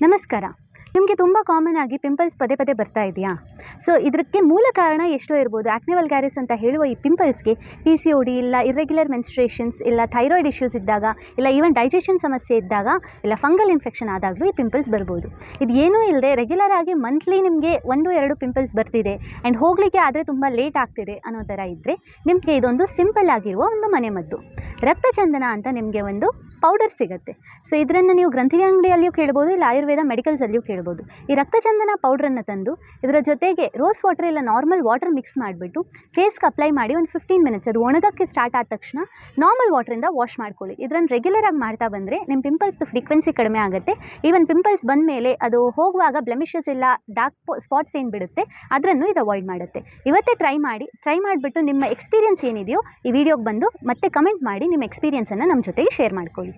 ನಮಸ್ಕಾರ. ನಿಮಗೆ ತುಂಬ ಕಾಮನ್ ಆಗಿ ಪಿಂಪಲ್ಸ್ ಪದೇ ಪದೇ ಬರ್ತಾ ಇದೆಯಾ? ಸೊ ಇದಕ್ಕೆ ಮೂಲ ಕಾರಣ ಎಷ್ಟೋ ಇರ್ಬೋದು. ಆಕ್ನೆ ವಲ್ಗಾರಿಸ್ ಅಂತ ಹೇಳುವ ಈ ಪಿಂಪಲ್ಸ್ಗೆ PCOD ಇಲ್ಲ ಇರ್ರೆಗ್ಯುಲರ್ ಮೆನ್ಸ್ಟ್ರೇಷನ್ಸ್ ಇಲ್ಲ ಥೈರಾಯ್ಡ್ ಇಶ್ಯೂಸ್ ಇದ್ದಾಗ ಇಲ್ಲ ಈವನ್ ಡೈಜೆಷನ್ ಸಮಸ್ಯೆ ಇದ್ದಾಗ ಇಲ್ಲ ಫಂಗಲ್ ಇನ್ಫೆಕ್ಷನ್ ಆದಾಗಲೂ ಈ ಪಿಂಪಲ್ಸ್ ಬರ್ಬೋದು. ಇದು ಏನೂ ಇಲ್ಲದೆ ರೆಗ್ಯುಲರ್ ಆಗಿ ಮಂತ್ಲಿ ನಿಮಗೆ 1-2 ಪಿಂಪಲ್ಸ್ ಬರ್ತಿದೆ ಆ್ಯಂಡ್ ಹೋಗಲಿಕ್ಕೆ ಆದರೆ ತುಂಬ ಲೇಟ್ ಆಗ್ತಿದೆ ಅನ್ನೋ ಥರ ಇದ್ದರೆ ನಿಮಗೆ ಇದೊಂದು ಸಿಂಪಲ್ ಆಗಿರುವ ಒಂದು ಮನೆಮದ್ದು. ರಕ್ತಚಂದನ ಅಂತ ನಿಮಗೆ ಒಂದು ಪೌಡರ್ ಸಿಗುತ್ತೆ. ಸೊ ಇದನ್ನು ನೀವು ಗ್ರಂಥಿ ಅಂಗಡಿಯಲ್ಲಿಯೂ ಕೇಳ್ಬೋದು, ಇಲ್ಲ ಆಯುರ್ವೇದ ಮೆಡಿಕಲ್ಸಲ್ಲಿಯೂ ಕೇಳ್ಬೋದು. ಈ ರಕ್ತಚಂದನ ಪೌಡ್ರನ್ನು ತಂದು ಇದರ ಜೊತೆಗೆ ರೋಸ್ ವಾಟರ್ ಇಲ್ಲ ನಾರ್ಮಲ್ ವಾಟರ್ ಮಿಕ್ಸ್ ಮಾಡಿಬಿಟ್ಟು ಫೇಸ್ಗೆ ಅಪ್ಲೈ ಮಾಡಿ ಒಂದು 15 ಮಿನಿಟ್ಸ್ ಅದು ಒಣಗಕ್ಕೆ ಸ್ಟಾರ್ಟ್ ಆದ ತಕ್ಷಣ ನಾರ್ಮಲ್ ವಾಟ್ರಿಂದ ವಾಶ್ ಮಾಡ್ಕೊಳ್ಳಿ. ಇದನ್ನು ರೆಗ್ಯುಲರ್ ಆಗಿ ಮಾಡ್ತಾ ಬಂದರೆ ನಿಮ್ಮ ಪಿಂಪಲ್ಸ್ದು ಫ್ರೀಕ್ವೆನ್ಸಿ ಕಡಿಮೆ ಆಗುತ್ತೆ. ಈವನ್ ಪಿಂಪಲ್ಸ್ ಬಂದ ಮೇಲೆ ಅದು ಹೋಗುವಾಗ ಬ್ಲೆಮಿಷಸ್ ಇಲ್ಲ ಡಾರ್ಕ್ ಸ್ಪಾಟ್ಸ್ ಏನು ಬಿಡುತ್ತೆ ಅದನ್ನು ಇದು ಅವಾಯ್ಡ್ ಮಾಡುತ್ತೆ. ಇವತ್ತೇ ಟ್ರೈ ಮಾಡಿಬಿಟ್ಟು ನಿಮ್ಮ ಎಕ್ಸ್ಪೀರಿಯನ್ಸ್ ಏನಿದೆಯೋ ಈ ವಿಡಿಯೋಗೆ ಬಂದು ಮತ್ತೆ ಕಮೆಂಟ್ ಮಾಡಿ ನಿಮ್ಮ ಎಕ್ಸ್ಪೀರಿಯನ್ಸನ್ನು ನಮ್ಮ ಜೊತೆಗೆ ಶೇರ್ ಮಾಡ್ಕೊಳ್ಳಿ.